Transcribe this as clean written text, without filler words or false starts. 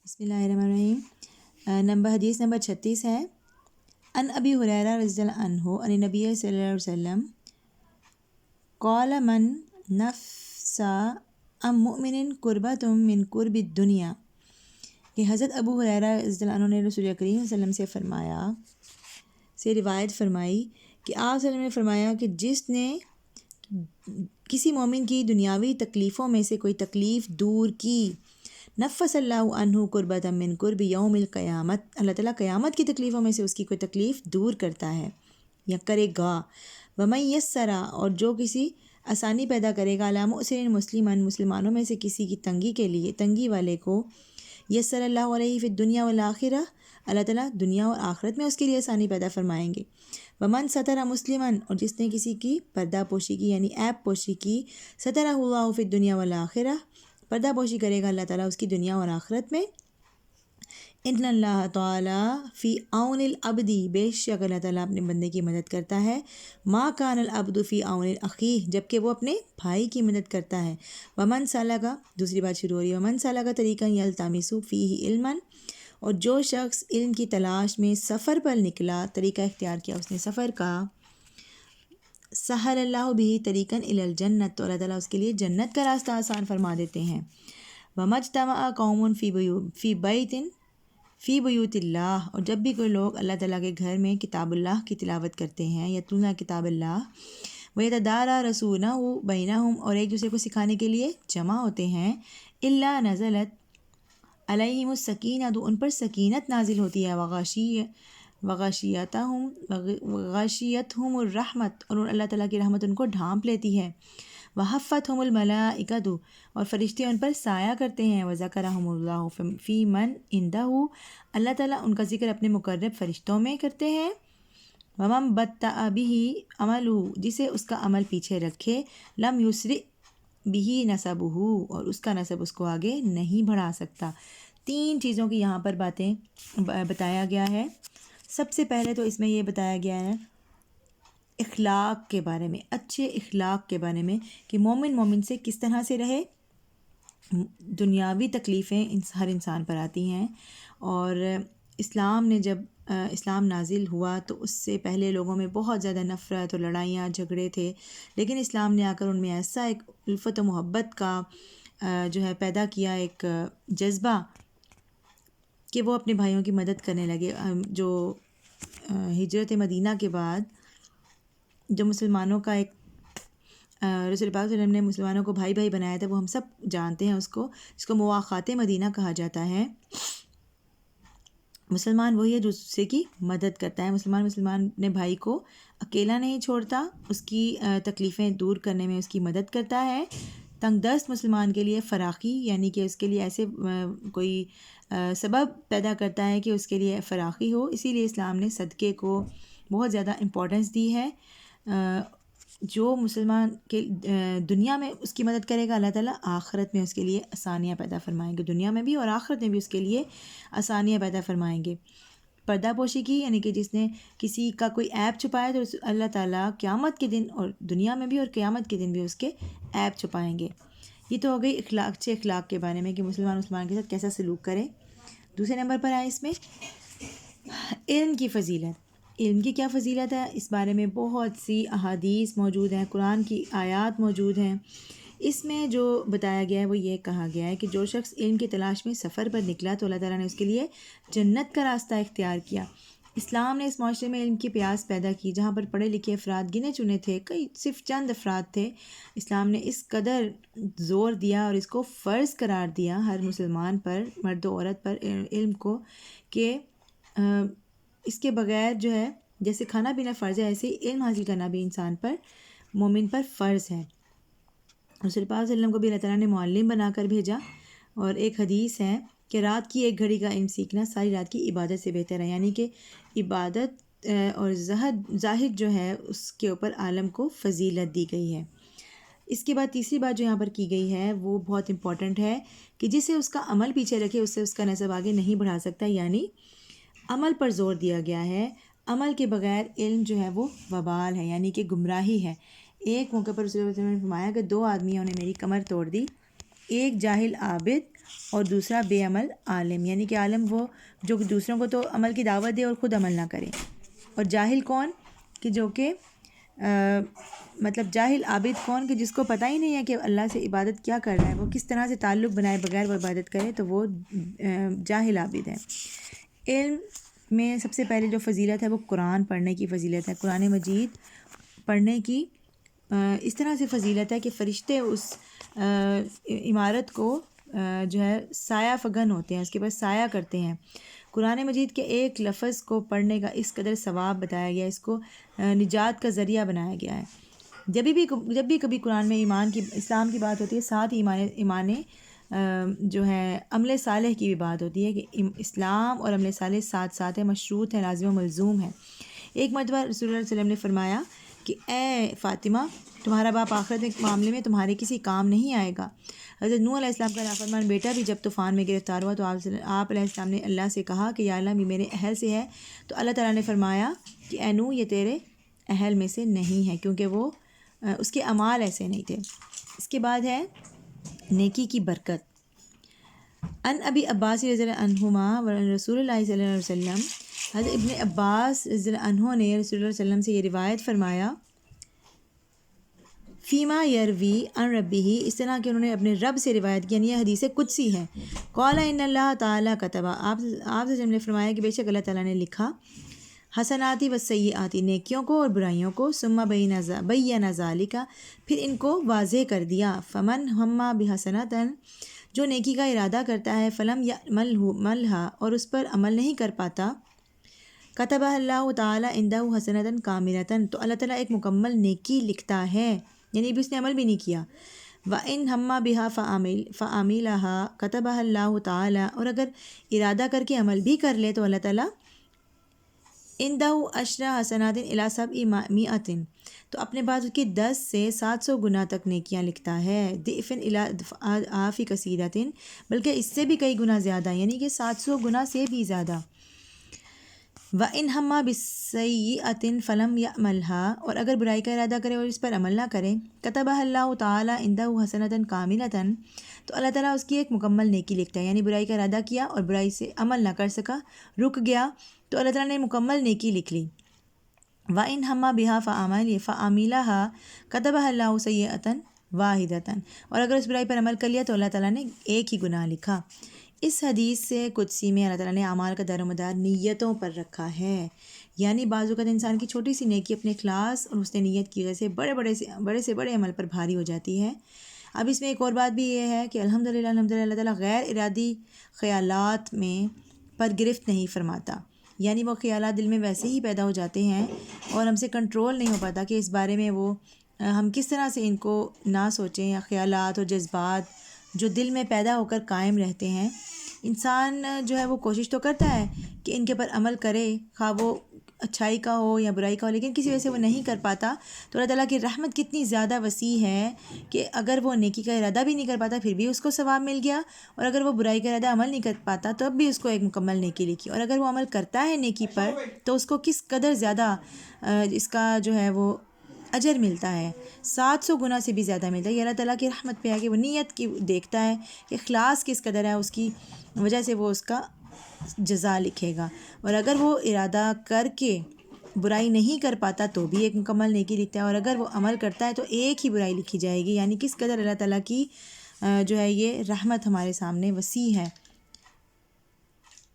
بسم اللہ الرحمن الرحیم۔ حدیث نمبر 36 ہے۔ ان ابی ہریرہ رضی اللہ عنہ ان نبی صلی اللہ علیہ وسلم قال من نفس عن مؤمن قربۃ من قرب الدنیا، کہ حضرت ابو ہریرہ رضی اللہ عنہ نے رسول کریم صلی اللہ علیہ وسلم سے روایت فرمائی کہ آپ صلی اللہ علیہ وسلم نے فرمایا کہ جس نے کسی مومن کی دنیاوی تکلیفوں میں سے کوئی تکلیف دور کی، نفس اللہ عنہ قربۃ من قرب یوم القیامت، اللہ تعالیٰ قیامت کی تکلیفوں میں سے اس کی کوئی تکلیف دور کرتا ہے یا کرے گا۔ ومن یسر، اور جو کسی آسانی پیدا کرے گا، علی مؤسر مسلمن، مسلمانوں میں سے کسی کی تنگی کے لیے، تنگی والے کو، یسر اللہ علیہ فی الدنیا والآخرہ، اللہ تعالیٰ دنیا اور آخرت میں اس کے لیے آسانی پیدا فرمائیں گے۔ ومن ستر مسلمن، اور جس نے کسی کی پردہ پوشی کی یعنی عیب پوشی کی، سترہ اللہ فی الدنیا والآخرہ، پردہ پوشی کرے گا اللہ تعالیٰ اس کی دنیا اور آخرت میں۔ ان اللہ تعالیٰ فی عون العبد، بے شک اللہ تعالیٰ اپنے بندے کی مدد کرتا ہے، ما کان العبد فی عون اخیہ، جب کہ وہ اپنے بھائی کی مدد کرتا ہے۔ ومن سلک، دوسری بات شروع ہو رہی ہے، ومن سلک طریقا یلتمس فیہ علما، اور جو شخص علم کی تلاش میں سفر پر نکلا، طریقہ اختیار کیا اس نے سفر کا، سہل اللہ بہ طریقا الی الجنت، تو اللہ تعالیٰ اس کے لیے جنت کا راستہ آسان فرما دیتے ہیں۔ ومجتمع قوم فی بیوت اللہ، اور جب بھی کوئی لوگ اللہ تعالیٰ کے گھر میں کتاب اللہ کی تلاوت کرتے ہیں، یتلون کتاب اللہ، ویتدارسونہ بینہم، اور ایک دوسرے کو سکھانے کے لیے جمع ہوتے ہیں، الا نزلت علیہم السکینہ، تو ان پر سکینت نازل ہوتی ہے، وغشیتہم الرحمت، اور اللہ تعالیٰ کی رحمت ان کو ڈھانپ لیتی ہے، وحفتہم الملائکۃ، اور فرشتے ان پر سایہ کرتے ہیں، وذکرہم اللہ فی من عندہ، اللہ تعالیٰ ان کا ذکر اپنے مقرب فرشتوں میں کرتے ہیں۔ ومن بطأ بہ عملہ، جسے اس کا عمل پیچھے رکھے، لم یسرع بہ نسبہ، اور اس کا نسب اس کو آگے نہیں بڑھا سکتا۔ تین چیزوں کی یہاں پر باتیں بتایا گیا ہے۔ سب سے پہلے تو اس میں یہ بتایا گیا ہے اخلاق کے بارے میں، اچھے اخلاق کے بارے میں، کہ مومن سے کس طرح سے رہے۔ دنیاوی تکلیفیں ہر انسان پر آتی ہیں، اور اسلام نے جب اسلام نازل ہوا تو اس سے پہلے لوگوں میں بہت زیادہ نفرت اور لڑائیاں جھگڑے تھے، لیکن اسلام نے آ کر ان میں ایسا ایک الفت و محبت کا جو ہے پیدا کیا، ایک جذبہ، کہ وہ اپنے بھائیوں کی مدد کرنے لگے۔ جو ہجرت مدینہ کے بعد جو مسلمانوں کا ایک رسول پاک صلی اللہ علیہ وسلم نے مسلمانوں کو بھائی بھائی بنایا تھا، وہ ہم سب جانتے ہیں اس کو، جس کو مواخات مدینہ کہا جاتا ہے۔ مسلمان وہی ہے جو دوسرے کی مدد کرتا ہے، مسلمان اپنے بھائی کو اکیلا نہیں چھوڑتا، اس کی تکلیفیں دور کرنے میں اس کی مدد کرتا ہے۔ تنگ دست مسلمان کے لیے فراخی، یعنی کہ اس کے لیے ایسے کوئی سبب پیدا کرتا ہے کہ اس کے لیے فراخی ہو، اسی لیے اسلام نے صدقے کو بہت زیادہ امپورٹنس دی ہے۔ جو مسلمان کے دنیا میں اس کی مدد کرے گا، اللہ تعالیٰ آخرت میں اس کے لیے آسانیاں پیدا فرمائیں گے، دنیا میں بھی اور آخرت میں بھی اس کے لیے آسانیاں پیدا فرمائیں گے۔ پردہ پوشی کی، یعنی کہ جس نے کسی کا کوئی عیب چھپایا تو اللہ تعالیٰ قیامت کے دن اور دنیا میں بھی اور قیامت کے دن بھی اس کے عیب چھپائیں گے۔ یہ تو ہو گئی اچھے اخلاق کے بارے میں، کہ مسلمان کے ساتھ کیسا سلوک کرے۔ دوسرے نمبر پر آئے اس میں علم کی فضیلت۔ علم کی کیا فضیلت ہے، اس بارے میں بہت سی احادیث موجود ہیں، قرآن کی آیات موجود ہیں۔ اس میں جو بتایا گیا ہے وہ یہ کہا گیا ہے کہ جو شخص علم کی تلاش میں سفر پر نکلا تو اللہ تعالیٰ نے اس کے لیے جنت کا راستہ اختیار کیا۔ اسلام نے اس معاشرے میں علم کی پیاس پیدا کی، جہاں پر پڑھے لکھے افراد گنے چنے تھے، صرف چند افراد تھے۔ اسلام نے اس قدر زور دیا اور اس کو فرض قرار دیا ہر مسلمان پر، مرد و عورت پر علم کو، کہ اس کے بغیر جو ہے جیسے کھانا پینا فرض ہے، ایسے ہی علم حاصل کرنا بھی انسان پر، مومن پر فرض ہے۔ رسول پاک صلی اللہ علیہ وسلم کو بھی اللہ تعالیٰ نے معلم بنا کر بھیجا، اور ایک حدیث ہے کہ رات کی 1 گھڑی کا علم سیکھنا ساری رات کی عبادت سے بہتر ہے، یعنی کہ عبادت اور زاہد جو ہے اس کے اوپر عالم کو فضیلت دی گئی ہے۔ اس کے بعد تیسری بات جو یہاں پر کی گئی ہے وہ بہت امپورٹنٹ ہے، کہ جسے اس کا عمل پیچھے رکھے اس سے اس کا نسب آگے نہیں بڑھا سکتا، یعنی عمل پر زور دیا گیا ہے۔ عمل کے بغیر علم جو ہے وہ وبال ہے، یعنی کہ گمراہی ہے۔ ایک موقع پر رسول اللہ صلی اللہ علیہ وسلم نے فرمایا کہ 2 آدمیوں نے میری کمر توڑ دی، ایک جاہل عابد اور دوسرا بے عمل عالم، یعنی کہ عالم وہ جو دوسروں کو تو عمل کی دعوت دے اور خود عمل نہ کرے، اور جاہل کون کہ جو کہ مطلب جاہل عابد کون کہ جس کو پتہ ہی نہیں ہے کہ اللہ سے عبادت کیا کر رہا ہے، وہ کس طرح سے تعلق بنائے بغیر وہ عبادت کرے، تو وہ جاہل عابد ہے۔ علم میں سب سے پہلے جو فضیلت ہے وہ قرآن پڑھنے کی فضیلت ہے۔ قرآن مجید پڑھنے کی اس طرح سے فضیلت ہے کہ فرشتے اس عمارت کو جو ہے سایہ فگن ہوتے ہیں، اس کے بعد سایہ کرتے ہیں۔ قرآن مجید کے ایک لفظ کو پڑھنے کا اس قدر ثواب بتایا گیا، اس کو نجات کا ذریعہ بنایا گیا ہے۔ جب بھی کبھی قرآن میں ایمان کی اسلام کی بات ہوتی ہے، ساتھ ہی ایمان جو ہے عمل صالح کی بھی بات ہوتی ہے کہ اسلام اور عمل صالح ساتھ ساتھ ہے، مشروط ہے، لازم و ملزوم ہے۔ ایک مرتبہ رسول اللہ علیہ وسلم نے فرمایا کہ اے فاطمہ، تمہارا باپ آخرت کے معاملے میں تمہارے کسی کام نہیں آئے گا۔ حضرت نوح علیہ السلام کا نافرمان بیٹا بھی جب طوفان میں گرفتار ہوا تو آپ علیہ السلام نے اللہ سے کہا کہ یا اللہ یہ میرے اہل سے ہے، تو اللہ تعالیٰ نے فرمایا کہ اے نوح یہ تیرے اہل میں سے نہیں ہے، کیونکہ وہ اس کے اعمال ایسے نہیں تھے۔ اس کے بعد ہے نیکی کی برکت۔ ان ابی عباس رضی اللہ عنہما رسول اللہ صلی اللہ علیہ وسلم، حضرت ابن عباس رضی اللہ عنہ نے رسول اللہ علیہ وسلم سے یہ روایت فرمایا، فیما یروی ان ربی، اس طرح کہ انہوں نے اپنے رب سے روایت کی، یعنی یہ حدیث قدسی ہے۔ قال ان اللہ تعالیٰ کتبہ، آپ سے نے فرمایا کہ بے شک اللہ تعالیٰ نے لکھا، حسناتی و سیئاتی، نیکیوں کو اور برائیوں کو، ثم بین ذالک، پھر ان کو واضح کر دیا، فمن ہما بحسنۃ، جو نیکی کا ارادہ کرتا ہے، فلم یعملھا، اور اس پر عمل نہیں کر پاتا، کتبہ اللہ تعالیٰ عندہ حسنۃ کاملۃ، تو اللہ تعالیٰ ایک مکمل نیکی لکھتا ہے، یعنی بھی اس نے عمل بھی نہیں کیا۔ وَإِنْ ہَمَّ بِهَا فَعَمِلَهَا كَتَبَهَا اللَّهُ تعالیٰ، اور اگر ارادہ کر کے عمل بھی کر لے تو اللہ تعالیٰ عِنْدَهُ عَشْرَ حَسَنَاتٍ إِلَىٰ 700، تو اپنے پاس اس کی 10 سے 700 گنا تک نیکیاں لکھتا ہے، ضِعْفٍ إِلَىٰ آفِ کثیرۃ، بلکہ اس سے بھی کئی گنا زیادہ، یعنی کہ 700 گنا سے بھی زیادہ۔ وَإِنْ ہَمَّ بِالسَّيِّئَةٍ فَلَمْ يَعْمَلْهَا، اور اگر برائی کا ارادہ کرے اور اس پر عمل نہ کرے، كَتَبَهَا اللَّهُ تعالیٰ عِنْدَهُ حَسَنَةً كَامِلَةً، تو اللہ تعالیٰ اس کی ایک مکمل نیکی لکھتا ہے، یعنی برائی کا ارادہ کیا اور برائی سے عمل نہ کر سکا، رک گیا، تو اللہ تعالیٰ نے مکمل نیکی لکھ لی۔ وَإِنْ هَمَّ بِهَا فَعَمِلَهَا كَتَبَهَا اللَّهُ سَيِّئَةً وَاحِدَةً، اور اگر اس برائی پر عمل کر لیا تو اللہ تعالیٰ نے ایک ہی گناہ لکھا۔ اس حدیث سے قدسی میں اللہ تعالیٰ نے اعمال کا دار و مدار نیتوں پر رکھا ہے، یعنی بعض اوقات انسان کی چھوٹی سی نیکی اپنے اخلاص اور حسن نیت کی وجہ سے بڑے سے بڑے عمل پر بھاری ہو جاتی ہے۔ اب اس میں ایک اور بات بھی یہ ہے کہ الحمدللہ اللہ تعالیٰ غیر ارادی خیالات میں پر گرفت نہیں فرماتا، یعنی وہ خیالات دل میں ویسے ہی پیدا ہو جاتے ہیں اور ہم سے کنٹرول نہیں ہو پاتا کہ اس بارے میں وہ ہم کس طرح سے ان کو نہ سوچیں، یا خیالات اور جذبات جو دل میں پیدا ہو کر قائم رہتے ہیں، انسان جو ہے وہ کوشش تو کرتا ہے کہ ان کے پر عمل کرے، خواہ وہ اچھائی کا ہو یا برائی کا ہو، لیکن کسی وجہ سے وہ نہیں کر پاتا، تو اللہ تعالیٰ کی رحمت کتنی زیادہ وسیع ہے کہ اگر وہ نیکی کا ارادہ بھی نہیں کر پاتا پھر بھی اس کو ثواب مل گیا، اور اگر وہ برائی کا ارادہ عمل نہیں کر پاتا تو اب بھی اس کو ایک مکمل نیکی لکھی، اور اگر وہ عمل کرتا ہے نیکی پر تو اس کو کس قدر زیادہ اس کا جو ہے وہ اجر ملتا ہے، 700 گنا سے بھی زیادہ ملتا ہے۔ یہ اللہ تعالیٰ کی رحمت پہ ہے کہ وہ نیت کی دیکھتا ہے کہ اخلاص کس قدر ہے، اس کی وجہ سے وہ اس کا جزا لکھے گا، اور اگر وہ ارادہ کر کے برائی نہیں کر پاتا تو بھی ایک مکمل نیکی لکھتا ہے، اور اگر وہ عمل کرتا ہے تو ایک ہی برائی لکھی جائے گی، یعنی کس قدر اللہ تعالیٰ کی جو ہے یہ رحمت ہمارے سامنے وسیع ہے۔